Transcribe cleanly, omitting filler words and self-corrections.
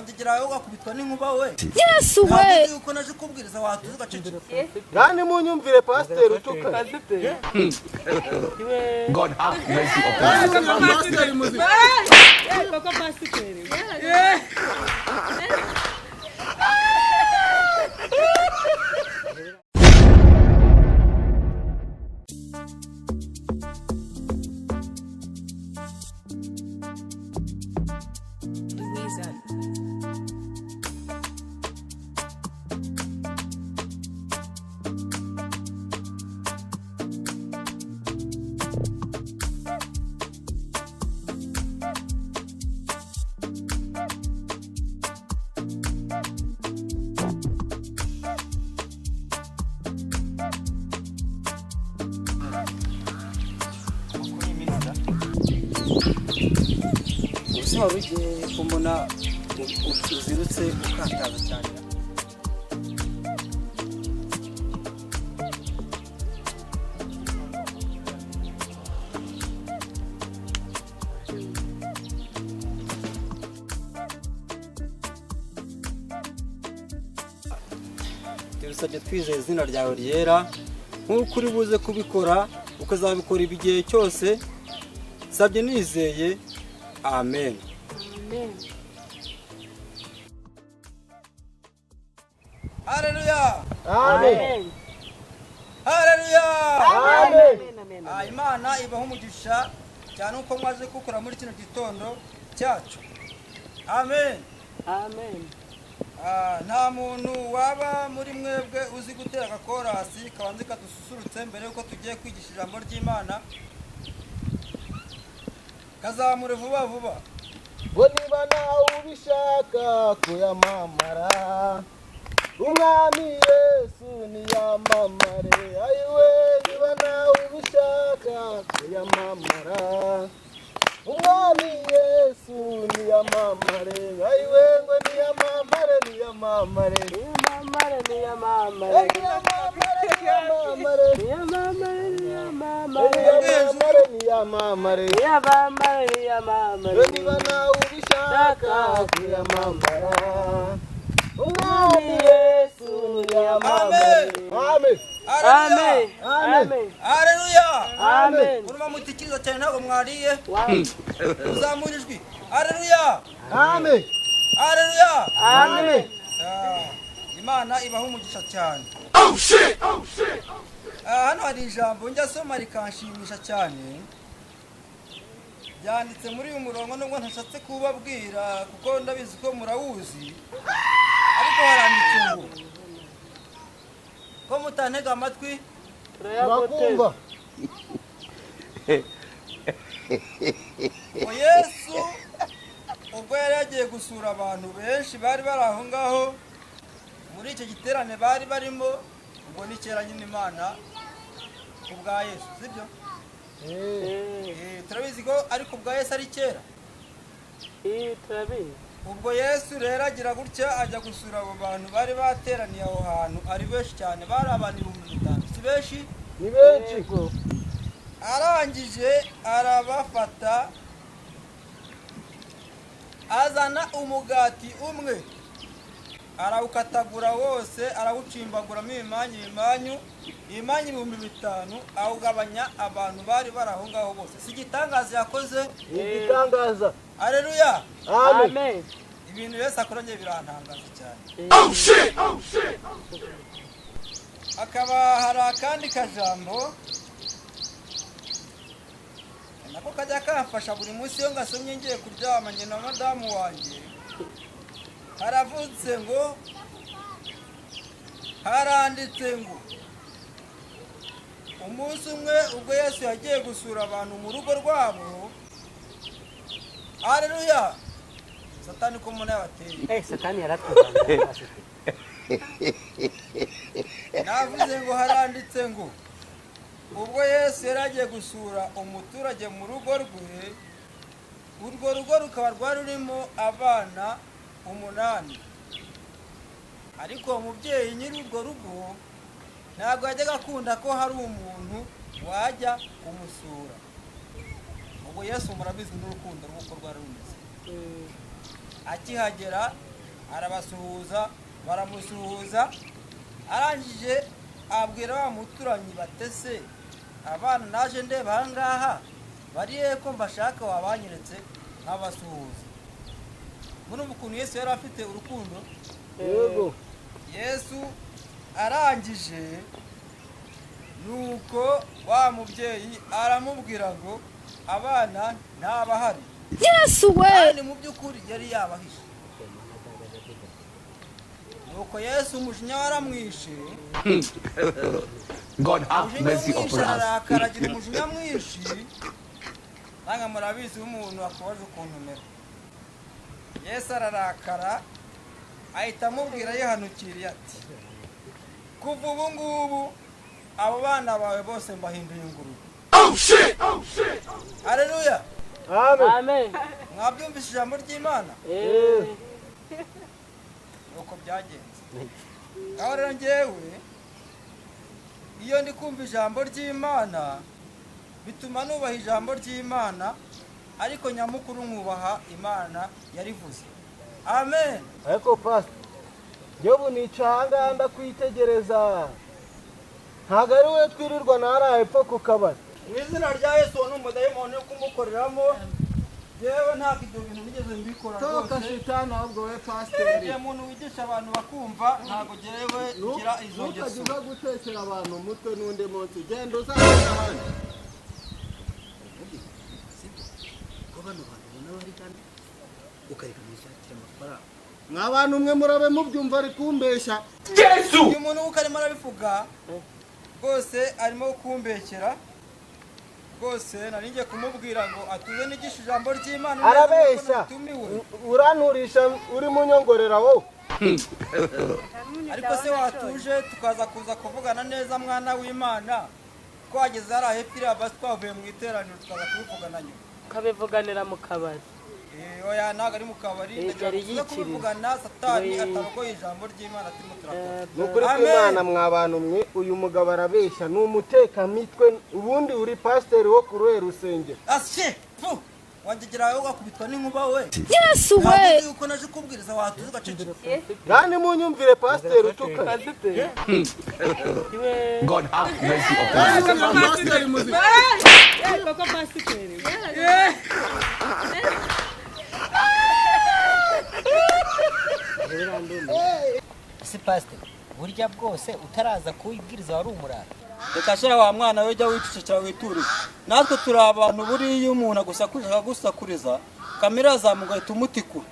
wagerayo ugakubitwa n'inkuba we. Yesu we. Uko naje kubwiriza watuza ugaceceka. Gani munyumvire pastor utuka. God have mercy upon us. Koko pastor. Urugiye kumubona uzirutse ukataza cyane. Turasabye twizeye izina ryawe ryera nk'uko uri buze kubikora ukazabikora igihe cyose. Sabye nizeye. Amen. Amen. Hallelujah. Amen. Hallelujah. Amen. Imana ibaho umugisha cyane uko mwaje gukora muri kino gitondo cyacu. Amen. Amen. Nta muntu waba muri mwebwe uzi gutera agakorasi kabanze kadususurutse mbere yuko tugiye kwigisha ijambo ry'Imana. Kazamure vuba vuba. Ngo niba nawe ubishaka kuyamamara umwami Yesu niyamamare. Ayiwe niba nawe ubishaka kuyamamara umwami Yesu niyamamare. Ayiwe ngo niyamamare niyamamare Niyamamare. niyamamare niba nawe ubishaka kuyamamara umwami Yesu niyamamare. Amen. Amen. Amen. Hallelujah. Amen. Uruma mutikiriza cyane ntabwo mwariye. Uzamura ijwi. Hallelujah. Amen. Hallelujah. Amen. Imana ibaho umugisha cyane. Oh shit! Oh shit! Hano hari ijambo njya soma rikanshimisha cyane. Byanditse muri uyu murongo nubwo ntashatse kubabwira kuko ndabizi ko murawuzi. Ariko haranditse ngo ko mutantega amatwi Turakumva. Yesu ubwo yari yagiye gusura abantu benshi bari bari aho ngaho muri icyo giterane bari barimo, ubwo ni kera nyine Imana ubwa Yesu, sibyo? Turabizi ko ariko ubwa Yesu ari kera. Turabizi. Ubwo Yesu rero agira gutya ajya gusura abo bantu bari bateraniye aho hantu ari benshi cyane, bari abantu 5,000. Si benshi? Ni benshi. Arangije arabafata azana umugati umwe arawukatagura wose arawucimbaguramo ibimanyu 5,000 awugabanya abantu bari baraho ngaho bose. Si gitangaza yakoze? Igitangaza. Haleluya. Amen. Ibintu Yesu akoranye birantangaza cyane. Oh shit! Oh shit! Akaba hari akandi kajambo nako kajya kamfasha buri munsi iyo ngasomye ngiye kuryama nyina na madamu wanjye. Haravutse ngo haranditse ngo umunsi umwe ubwo Yesu yagiye gusura abantu mu rugo rwabo. Haleluya. Satani ko muna yabateye. Satani yaratwanga. Navuze ngo haranditse ngo ubwo Yesu yari agiye gusura umuturage mu rugo rwe, urwo rugo rukaba rwari rurimo abana 8. Ariko umubyeyi nyiri urwo rugo ntabwo yajyaga akunda ko hari umuntu wajya kumusura. Ubwo Yesu murabizi n'urukundo rw'uko rwari rumeze. Akihagera arabasuhuza baramusuhuza arangije abwira wa muturanyi batese abana naje ndeba ahangaha bariye ko mbashaka wabanyeretse nkabasuhuza. Murumva ukuntu Yesu yari afite urukundo. Yego. Yesu arangije nuko wa mubyeyi aramubwira ngo abana ntabahari. Yesu we. Kandi mu by'ukuri yari yabahishe. Nuko Yesu umujinya waramwishe. God have mercy upon us. Arakaragira umujinya mwinshi. Nanga murabizi umuntu akwaje ukuntu umera. Yesu ararakara ahita amubwira yihanukiriye ati kuva ubu ngubu abo bana bawe bose mbahinduye ingurube. Oh shit! Oh shit! Haleluya. Amen. Mwabyumvise ijambo ry'Imana? Nuko byagenze. Aho rero njyewe iyo ndi kumva ijambo ry'Imana bituma nubaha ijambo ry'Imana ariko nyamukuru nkubaha Imana yarivuze. Amen. Ariko Pastor, Jobu nicanga ndakwitegereza. Ntago ari we twirirwa naraye pfa ku kabari. Mu izina rya Yesu n'umudayimoni yo kumukoreramo yewe nta ibyo bintu nigeze mbikora rwose. Toka shitani ahubwo we Pastor. Iyo umuntu wigisha abantu bakumva ntago jewe ngira izo ngeso. Ntukagiza gutekera abantu umutwe n'undi munsi. Genda uzagenda hano. Bano bantu n'abari kandi ukareka mwishakira amafaranga. Mw'abantu umwe murabe mubyumva ari kumbesha. Yesu! Uyu muntu uko arimo arabivuga rwose arimo kumbekera rwose naringiye kumubwira ngo atuze nigisha ijambo ry'Imana. Arabesha. Uranturisha uri munyongorera wowe. Ariko se watuje tukaza kuza kuvugana neza mwana w'Imana twageze ari ahepfiri abasi twavuye mu iteraniro tukaza kubivugana nyuma. Kabivuganira mu kabari. Oya ntago ari mu kabari ndagiye kuvugana satani atarogoye ijambo ry'Imana turimo turakora. Nukuri kw'Imana mw'abantu mwe uyu mugabo arabesha ni umuteka mitwe ubundi uri pastor wo kuruhe rusengero. Ashe fu wangegerayo ugakubitwa n'inkuba we. Yesu we. Uko naje kubwiriza watuze ugaceceka. Kandi munyumvire pastor utuka. God have mercy upon us. Pastor muzima. Koko Pastor. Si Pastor, burya bwose utaraza kuwibwiriza wari umurara. Reka shira wa mwana we jya wicecekera witurije. Natwe turi abantu buriya umuntu agusakuriza kamera zamugahita umutikura.